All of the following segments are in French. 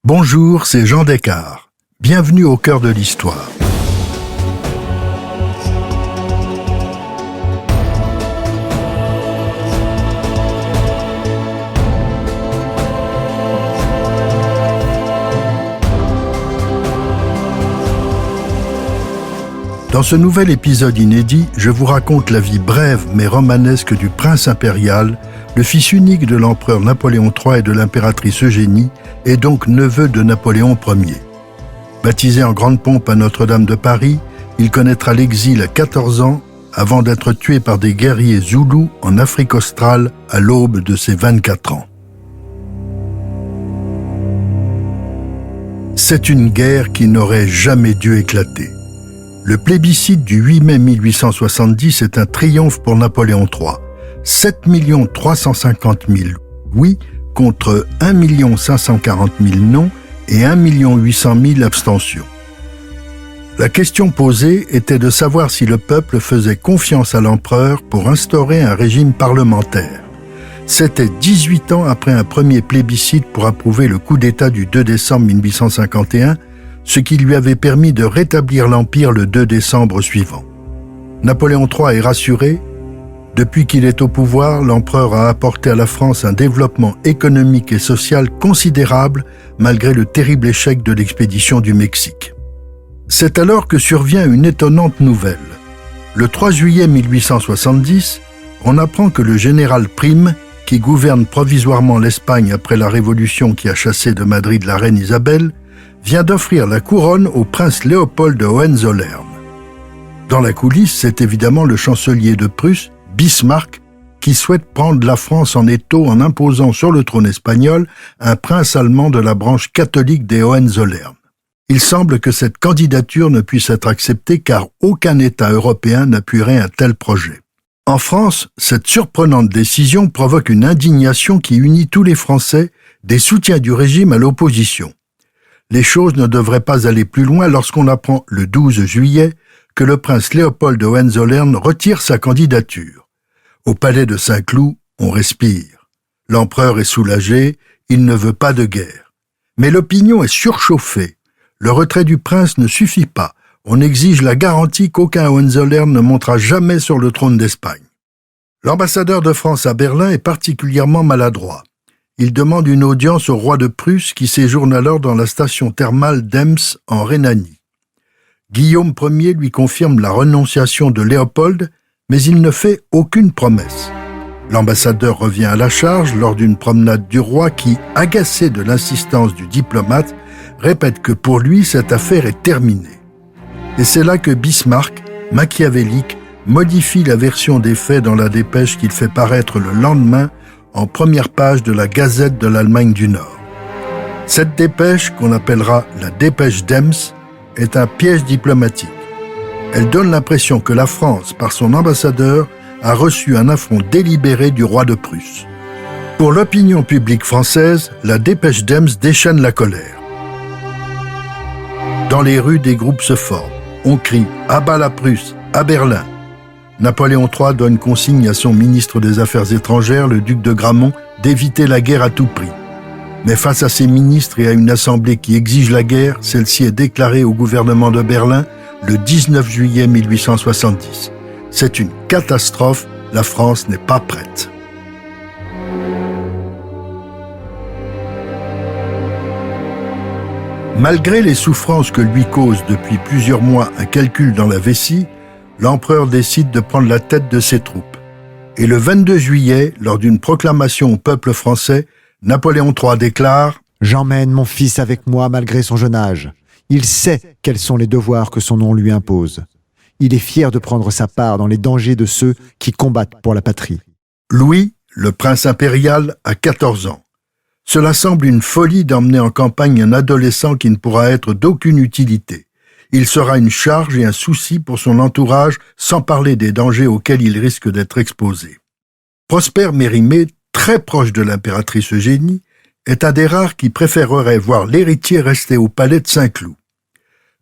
Bonjour, c'est Jean Descartes. Bienvenue au cœur de l'histoire. Dans ce nouvel épisode inédit, je vous raconte la vie brève mais romanesque du prince impérial, le fils unique de l'empereur Napoléon III et de l'impératrice Eugénie, et donc neveu de Napoléon Ier. Baptisé en grande pompe à Notre-Dame de Paris, il connaîtra l'exil à 14 ans avant d'être tué par des guerriers zoulous en Afrique australe à l'aube de ses 24 ans. C'est une guerre qui n'aurait jamais dû éclater. Le plébiscite du 8 mai 1870 est un triomphe pour Napoléon III. 7 350 000 oui contre 1 540 000 non et 1 800 000 abstentions. La question posée était de savoir si le peuple faisait confiance à l'empereur pour instaurer un régime parlementaire. C'était 18 ans après un premier plébiscite pour approuver le coup d'État du 2 décembre 1851, ce qui lui avait permis de rétablir l'Empire le 2 décembre suivant. Napoléon III est rassuré. Depuis qu'il est au pouvoir, l'empereur a apporté à la France un développement économique et social considérable malgré le terrible échec de l'expédition du Mexique. C'est alors que survient une étonnante nouvelle. Le 3 juillet 1870, on apprend que le général Prim, qui gouverne provisoirement l'Espagne après la révolution qui a chassé de Madrid la reine Isabelle, vient d'offrir la couronne au prince Léopold de Hohenzollern. Dans la coulisse, c'est évidemment le chancelier de Prusse, Bismarck, qui souhaite prendre la France en étau en imposant sur le trône espagnol un prince allemand de la branche catholique des Hohenzollern. Il semble que cette candidature ne puisse être acceptée car aucun État européen n'appuierait un tel projet. En France, cette surprenante décision provoque une indignation qui unit tous les Français, des soutiens du régime à l'opposition. Les choses ne devraient pas aller plus loin lorsqu'on apprend le 12 juillet que le prince Léopold de Hohenzollern retire sa candidature. Au palais de Saint-Cloud, on respire. L'empereur est soulagé, il ne veut pas de guerre. Mais l'opinion est surchauffée. Le retrait du prince ne suffit pas. On exige la garantie qu'aucun Hohenzollern ne montera jamais sur le trône d'Espagne. L'ambassadeur de France à Berlin est particulièrement maladroit. Il demande une audience au roi de Prusse qui séjourne alors dans la station thermale d'Ems en Rhénanie. Guillaume Ier lui confirme la renonciation de Léopold, mais il ne fait aucune promesse. L'ambassadeur revient à la charge lors d'une promenade du roi qui, agacé de l'insistance du diplomate, répète que pour lui cette affaire est terminée. Et c'est là que Bismarck, machiavélique, modifie la version des faits dans la dépêche qu'il fait paraître le lendemain en première page de la Gazette de l'Allemagne du Nord. Cette dépêche, qu'on appellera la dépêche d'Ems, est un piège diplomatique. Elle donne l'impression que la France, par son ambassadeur, a reçu un affront délibéré du roi de Prusse. Pour l'opinion publique française, la dépêche d'Ems déchaîne la colère. Dans les rues, des groupes se forment. On crie « À bas la Prusse !» à Berlin. Napoléon III donne consigne à son ministre des Affaires étrangères, le duc de Gramont, d'éviter la guerre à tout prix. Mais face à ses ministres et à une assemblée qui exige la guerre, celle-ci est déclarée au gouvernement de Berlin le 19 juillet 1870. C'est une catastrophe, la France n'est pas prête. Malgré les souffrances que lui cause depuis plusieurs mois un calcul dans la vessie, l'empereur décide de prendre la tête de ses troupes. Et le 22 juillet, lors d'une proclamation au peuple français, Napoléon III déclare « J'emmène mon fils avec moi malgré son jeune âge. Il sait quels sont les devoirs que son nom lui impose. Il est fier de prendre sa part dans les dangers de ceux qui combattent pour la patrie. » Louis, le prince impérial, a 14 ans. Cela semble une folie d'emmener en campagne un adolescent qui ne pourra être d'aucune utilité. Il sera une charge et un souci pour son entourage, sans parler des dangers auxquels il risque d'être exposé. Prosper Mérimée, très proche de l'impératrice Eugénie, est un des rares qui préférerait voir l'héritier rester au palais de Saint-Cloud.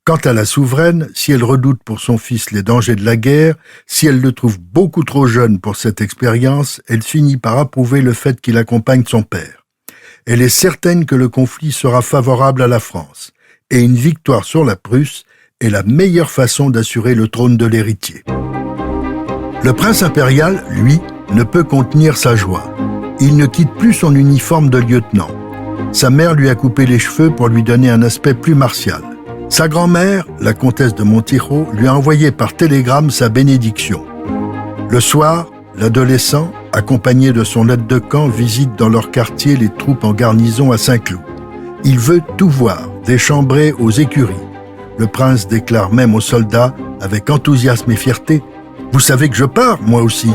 Quant à la souveraine, si elle redoute pour son fils les dangers de la guerre, si elle le trouve beaucoup trop jeune pour cette expérience, elle finit par approuver le fait qu'il accompagne son père. Elle est certaine que le conflit sera favorable à la France, et une victoire sur la Prusse est la meilleure façon d'assurer le trône de l'héritier. Le prince impérial, lui, ne peut contenir sa joie. Il ne quitte plus son uniforme de lieutenant. Sa mère lui a coupé les cheveux pour lui donner un aspect plus martial. Sa grand-mère, la comtesse de Montijo, lui a envoyé par télégramme sa bénédiction. Le soir, l'adolescent, accompagné de son aide de camp, visite dans leur quartier les troupes en garnison à Saint-Cloud. Il veut tout voir, des chambrées aux écuries. Le prince déclare même aux soldats, avec enthousiasme et fierté, « Vous savez que je pars, moi aussi !»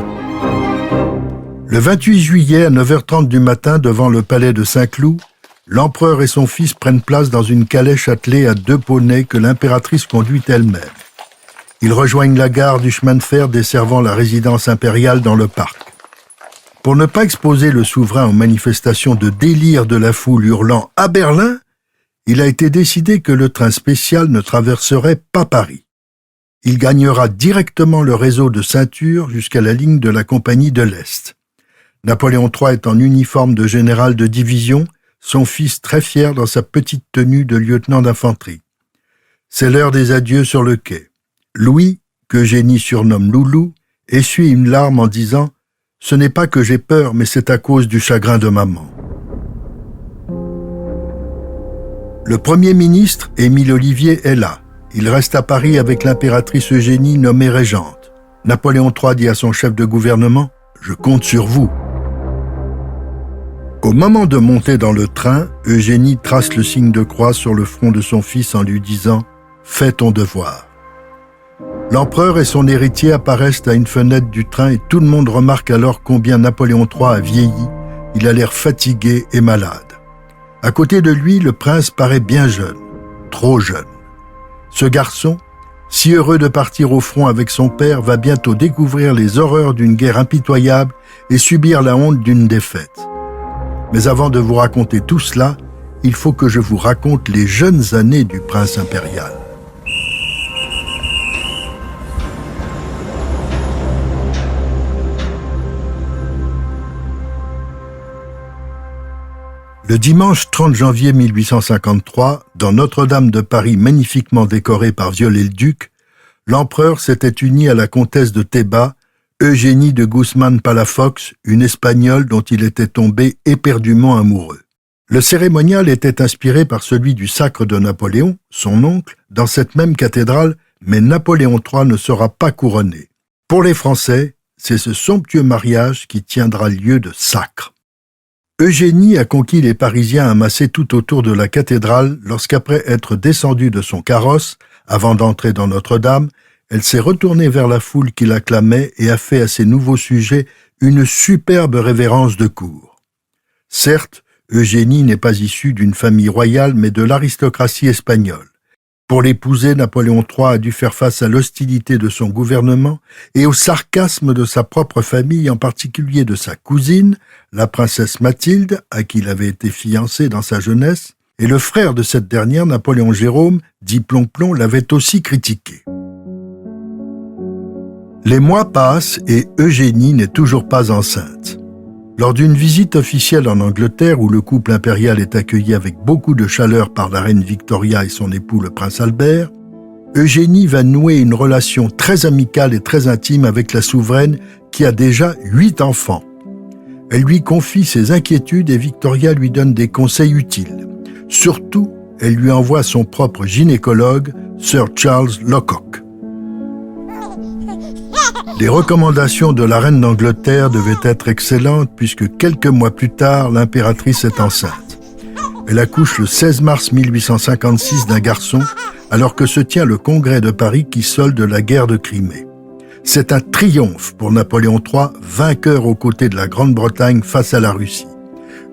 Le 28 juillet, à 9h30 du matin, devant le palais de Saint-Cloud, l'empereur et son fils prennent place dans une calèche attelée à 2 poneys que l'impératrice conduit elle-même. Ils rejoignent la gare du chemin de fer desservant la résidence impériale dans le parc. Pour ne pas exposer le souverain aux manifestations de délire de la foule hurlant « À Berlin !», il a été décidé que le train spécial ne traverserait pas Paris. Il gagnera directement le réseau de ceinture jusqu'à la ligne de la Compagnie de l'Est. Napoléon III est en uniforme de général de division, son fils très fier dans sa petite tenue de lieutenant d'infanterie. C'est l'heure des adieux sur le quai. Louis, qu'Eugénie surnomme Loulou, essuie une larme en disant « Ce n'est pas que j'ai peur, mais c'est à cause du chagrin de maman. » Le Premier ministre, Émile Ollivier, est là. Il reste à Paris avec l'impératrice Eugénie nommée régente. Napoléon III dit à son chef de gouvernement « Je compte sur vous ». Au moment de monter dans le train, Eugénie trace le signe de croix sur le front de son fils en lui disant « Fais ton devoir ». L'empereur et son héritier apparaissent à une fenêtre du train et tout le monde remarque alors combien Napoléon III a vieilli. Il a l'air fatigué et malade. À côté de lui, le prince paraît bien jeune, trop jeune. Ce garçon, si heureux de partir au front avec son père, va bientôt découvrir les horreurs d'une guerre impitoyable et subir la honte d'une défaite. Mais avant de vous raconter tout cela, il faut que je vous raconte les jeunes années du prince impérial. Le dimanche 30 janvier 1853, dans Notre-Dame de Paris magnifiquement décorée par Viollet-le-Duc, l'empereur s'était uni à la comtesse de Théba, Eugénie de Guzman Palafox, une Espagnole dont il était tombé éperdument amoureux. Le cérémonial était inspiré par celui du sacre de Napoléon, son oncle, dans cette même cathédrale, mais Napoléon III ne sera pas couronné. Pour les Français, c'est ce somptueux mariage qui tiendra lieu de sacre. Eugénie a conquis les Parisiens amassés tout autour de la cathédrale lorsqu'après être descendue de son carrosse, avant d'entrer dans Notre-Dame, elle s'est retournée vers la foule qui l'acclamait et a fait à ses nouveaux sujets une superbe révérence de cour. Certes, Eugénie n'est pas issue d'une famille royale mais de l'aristocratie espagnole. Pour l'épouser, Napoléon III a dû faire face à l'hostilité de son gouvernement et au sarcasme de sa propre famille, en particulier de sa cousine, la princesse Mathilde, à qui il avait été fiancé dans sa jeunesse, et le frère de cette dernière, Napoléon Jérôme, dit Plomplon, l'avait aussi critiqué. Les mois passent et Eugénie n'est toujours pas enceinte. Lors d'une visite officielle en Angleterre où le couple impérial est accueilli avec beaucoup de chaleur par la reine Victoria et son époux le prince Albert, Eugénie va nouer une relation très amicale et très intime avec la souveraine qui a déjà 8 enfants. Elle lui confie ses inquiétudes et Victoria lui donne des conseils utiles. Surtout, elle lui envoie son propre gynécologue, Sir Charles Locock. Les recommandations de la reine d'Angleterre devaient être excellentes puisque quelques mois plus tard, l'impératrice est enceinte. Elle accouche le 16 mars 1856 d'un garçon alors que se tient le congrès de Paris qui solde la guerre de Crimée. C'est un triomphe pour Napoléon III, vainqueur aux côtés de la Grande-Bretagne face à la Russie.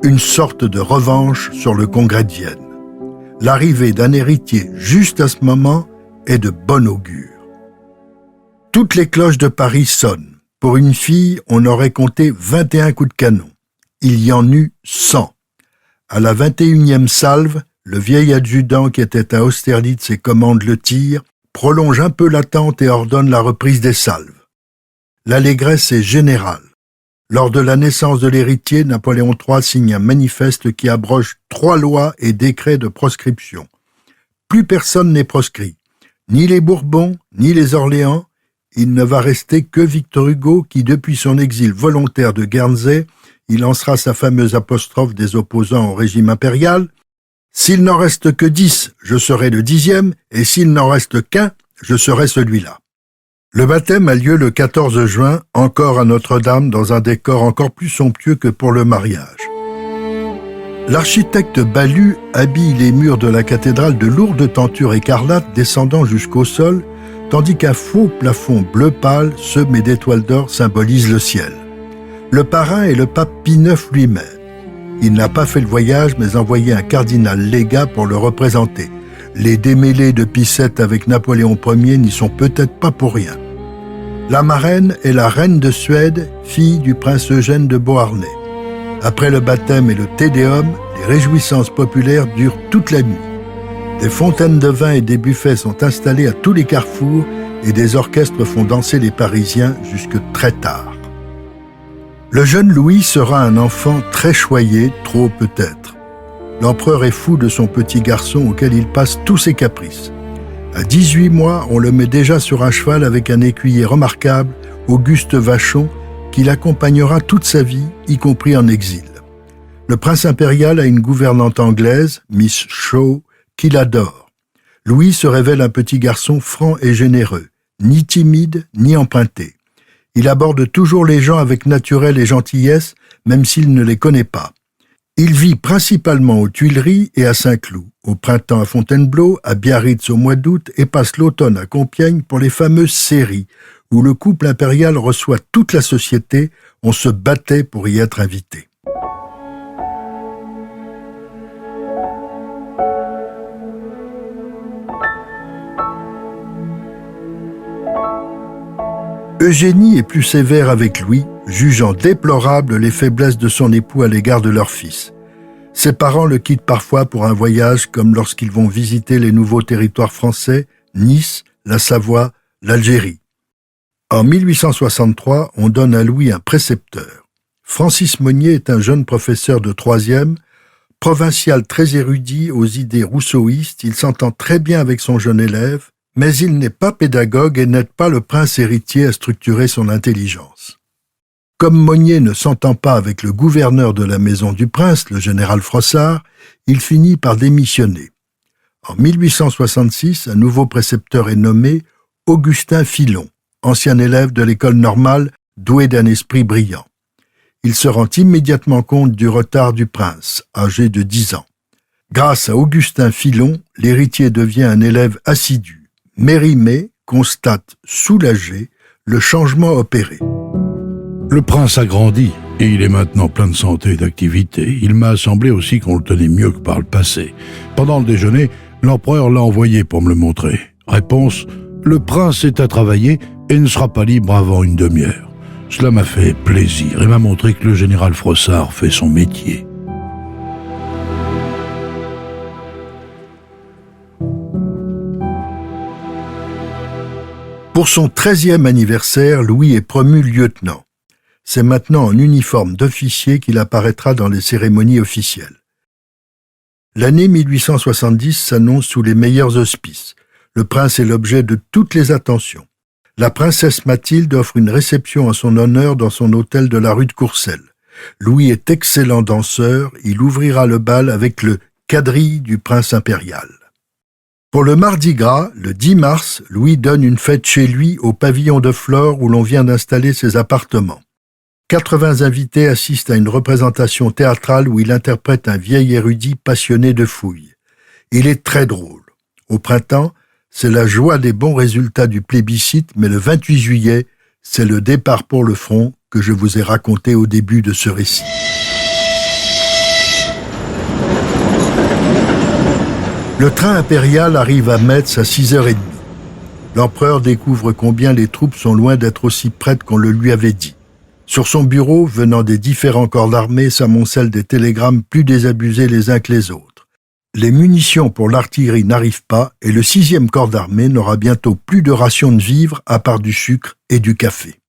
Une sorte de revanche sur le congrès de Vienne. L'arrivée d'un héritier juste à ce moment est de bon augure. Toutes les cloches de Paris sonnent. Pour une fille, on aurait compté 21 coups de canon. Il y en eut 100. À la 21e salve, le vieil adjudant qui était à Austerlitz et commande le tir, prolonge un peu l'attente et ordonne la reprise des salves. L'allégresse est générale. Lors de la naissance de l'héritier, Napoléon III signe un manifeste qui abroge 3 lois et décrets de proscription. Plus personne n'est proscrit, ni les Bourbons, ni les Orléans. Il ne va rester que Victor Hugo qui, depuis son exil volontaire de Guernsey, il lancera sa fameuse apostrophe des opposants au régime impérial. « S'il n'en reste que 10, je serai le 10e, et s'il n'en reste qu'un, je serai celui-là. » Le baptême a lieu le 14 juin, encore à Notre-Dame, dans un décor encore plus somptueux que pour le mariage. L'architecte Balue habille les murs de la cathédrale de lourdes tentures écarlates descendant jusqu'au sol, tandis qu'un faux plafond bleu pâle semé d'étoiles d'or symbolise le ciel. Le parrain est le pape Pie IX lui-même. Il n'a pas fait le voyage, mais envoyé un cardinal légat pour le représenter. Les démêlés de Pie VII avec Napoléon Ier n'y sont peut-être pas pour rien. La marraine est la reine de Suède, fille du prince Eugène de Beauharnais. Après le baptême et le Te Deum, les réjouissances populaires durent toute la nuit. Des fontaines de vin et des buffets sont installés à tous les carrefours et des orchestres font danser les Parisiens jusque très tard. Le jeune Louis sera un enfant très choyé, trop peut-être. L'empereur est fou de son petit garçon auquel il passe tous ses caprices. À 18 mois, on le met déjà sur un cheval avec un écuyer remarquable, Auguste Vachon, qui l'accompagnera toute sa vie, y compris en exil. Le prince impérial a une gouvernante anglaise, Miss Shaw, qui l'adore. Louis se révèle un petit garçon franc et généreux, ni timide, ni emprunté. Il aborde toujours les gens avec naturel et gentillesse, même s'il ne les connaît pas. Il vit principalement aux Tuileries et à Saint-Cloud, au printemps à Fontainebleau, à Biarritz au mois d'août et passe l'automne à Compiègne pour les fameuses séries, où le couple impérial reçoit toute la société. On se battait pour y être invité. Eugénie est plus sévère avec Louis, jugeant déplorables les faiblesses de son époux à l'égard de leur fils. Ses parents le quittent parfois pour un voyage comme lorsqu'ils vont visiter les nouveaux territoires français, Nice, la Savoie, l'Algérie. En 1863, on donne à Louis un précepteur. Francis Monnier est un jeune professeur de 3e, provincial très érudit aux idées rousseauistes. Il s'entend très bien avec son jeune élève, mais il n'est pas pédagogue et n'aide pas le prince héritier à structurer son intelligence. Comme Monnier ne s'entend pas avec le gouverneur de la maison du prince, le général Frossard, il finit par démissionner. En 1866, un nouveau précepteur est nommé, Augustin Filon, ancien élève de l'école normale, doué d'un esprit brillant. Il se rend immédiatement compte du retard du prince, âgé de 10 ans. Grâce à Augustin Filon, l'héritier devient un élève assidu. Mérimée constate, soulagé, le changement opéré. Le prince a grandi et il est maintenant plein de santé et d'activité. Il m'a semblé aussi qu'on le tenait mieux que par le passé. Pendant le déjeuner, l'empereur l'a envoyé pour me le montrer. Réponse, le prince est à travailler et ne sera pas libre avant une demi-heure. Cela m'a fait plaisir et m'a montré que le général Frossard fait son métier. Pour son 13e anniversaire, Louis est promu lieutenant. C'est maintenant en uniforme d'officier qu'il apparaîtra dans les cérémonies officielles. L'année 1870 s'annonce sous les meilleurs auspices. Le prince est l'objet de toutes les attentions. La princesse Mathilde offre une réception en son honneur dans son hôtel de la rue de Courcelles. Louis est excellent danseur, il ouvrira le bal avec le quadrille du prince impérial. Pour le Mardi Gras, le 10 mars, Louis donne une fête chez lui au pavillon de Flore où l'on vient d'installer ses appartements. 80 invités assistent à une représentation théâtrale où il interprète un vieil érudit passionné de fouilles. Il est très drôle. Au printemps, c'est la joie des bons résultats du plébiscite, mais le 28 juillet, c'est le départ pour le front que je vous ai raconté au début de ce récit. Le train impérial arrive à Metz à 6h30. L'empereur découvre combien les troupes sont loin d'être aussi prêtes qu'on le lui avait dit. Sur son bureau, venant des différents corps d'armée, s'amoncellent des télégrammes plus désabusés les uns que les autres. Les munitions pour l'artillerie n'arrivent pas et le 6e corps d'armée n'aura bientôt plus de rations de vivres à part du sucre et du café.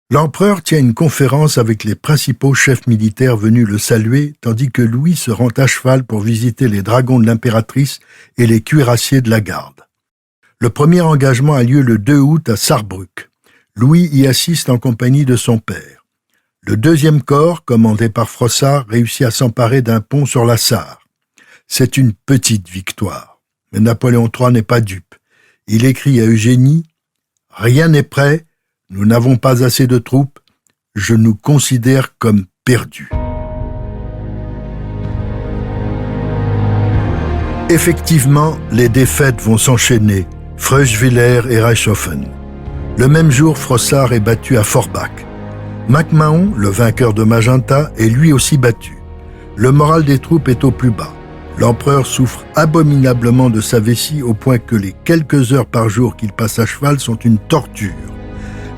L'empereur tient une conférence avec les principaux chefs militaires venus le saluer, tandis que Louis se rend à cheval pour visiter les dragons de l'impératrice et les cuirassiers de la garde. Le premier engagement a lieu le 2 août à Sarrebruck. Louis y assiste en compagnie de son père. Le deuxième corps, commandé par Frossard, réussit à s'emparer d'un pont sur la Sarre. C'est une petite victoire. Mais Napoléon III n'est pas dupe. Il écrit à Eugénie « Rien n'est prêt, nous n'avons pas assez de troupes, je nous considère comme perdus. » Effectivement, les défaites vont s'enchaîner, Fröschwiller et Reichshoffen. Le même jour, Frossard est battu à Forbach. MacMahon, le vainqueur de Magenta, est lui aussi battu. Le moral des troupes est au plus bas. L'empereur souffre abominablement de sa vessie au point que les quelques heures par jour qu'il passe à cheval sont une torture.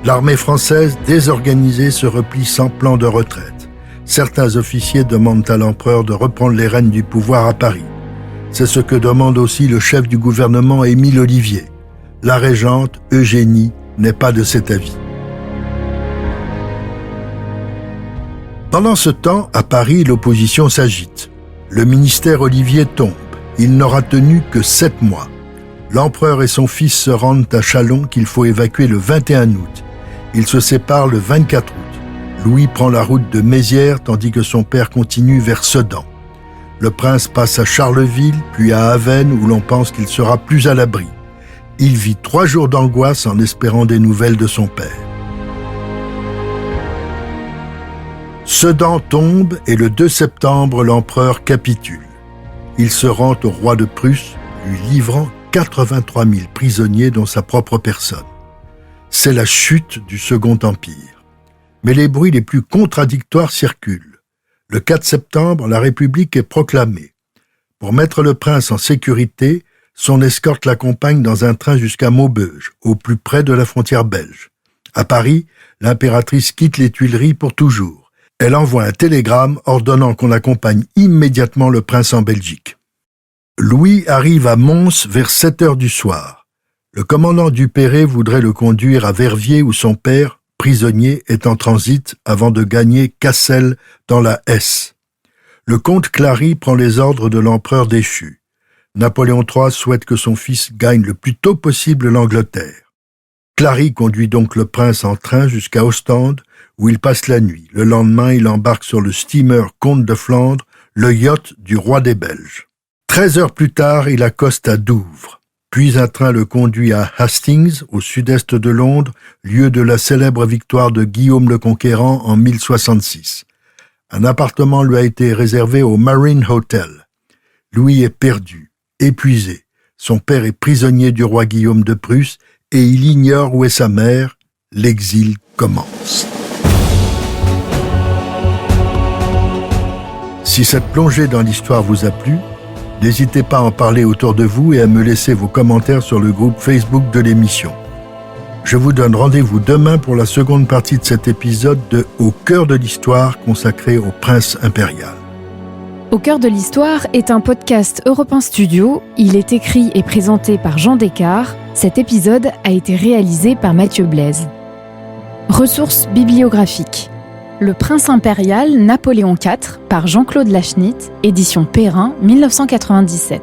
L'armée française, désorganisée, se replie sans plan de retraite. Certains officiers demandent à l'empereur de reprendre les rênes du pouvoir à Paris. C'est ce que demande aussi le chef du gouvernement, Émile Ollivier. La régente, Eugénie, n'est pas de cet avis. Pendant ce temps, à Paris, l'opposition s'agite. Le ministère Ollivier tombe. Il n'aura tenu que 7 mois. L'empereur et son fils se rendent à Châlons qu'il faut évacuer le 21 août. Ils se séparent le 24 août. Louis prend la route de Mézières tandis que son père continue vers Sedan. Le prince passe à Charleville, puis à Avesnes où l'on pense qu'il sera plus à l'abri. Il vit 3 jours d'angoisse en espérant des nouvelles de son père. Sedan tombe et le 2 septembre, l'empereur capitule. Il se rend au roi de Prusse, lui livrant 83 000 prisonniers dont sa propre personne. C'est la chute du Second Empire. Mais les bruits les plus contradictoires circulent. Le 4 septembre, la République est proclamée. Pour mettre le prince en sécurité, son escorte l'accompagne dans un train jusqu'à Maubeuge, au plus près de la frontière belge. À Paris, l'impératrice quitte les Tuileries pour toujours. Elle envoie un télégramme ordonnant qu'on accompagne immédiatement le prince en Belgique. Louis arrive à Mons vers 7 heures du soir. Le commandant Duperré voudrait le conduire à Verviers où son père, prisonnier, est en transit avant de gagner Cassel dans la Hesse. Le comte Clary prend les ordres de l'empereur déchu. Napoléon III souhaite que son fils gagne le plus tôt possible l'Angleterre. Clary conduit donc le prince en train jusqu'à Ostende, où il passe la nuit. Le lendemain, il embarque sur le steamer Comte de Flandre, le yacht du roi des Belges. 13 heures plus tard, il accoste à Douvres. Puis un train le conduit à Hastings, au sud-est de Londres, lieu de la célèbre victoire de Guillaume le Conquérant en 1066. Un appartement lui a été réservé au Marine Hotel. Louis est perdu, épuisé. Son père est prisonnier du roi Guillaume de Prusse et il ignore où est sa mère. L'exil commence. Si cette plongée dans l'histoire vous a plu, n'hésitez pas à en parler autour de vous et à me laisser vos commentaires sur le groupe Facebook de l'émission. Je vous donne rendez-vous demain pour la seconde partie de cet épisode de Au cœur de l'histoire consacré au prince impérial. Au cœur de l'histoire est un podcast Europe 1 Studio. Il est écrit et présenté par Jean Descartes. Cet épisode a été réalisé par Mathieu Blaise. Ressources bibliographiques. Le prince impérial Napoléon IV par Jean-Claude Lachenit, édition Perrin, 1997.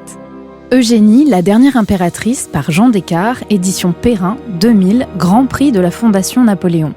Eugénie, la dernière impératrice par Jean Descartes, édition Perrin, 2000, Grand Prix de la Fondation Napoléon.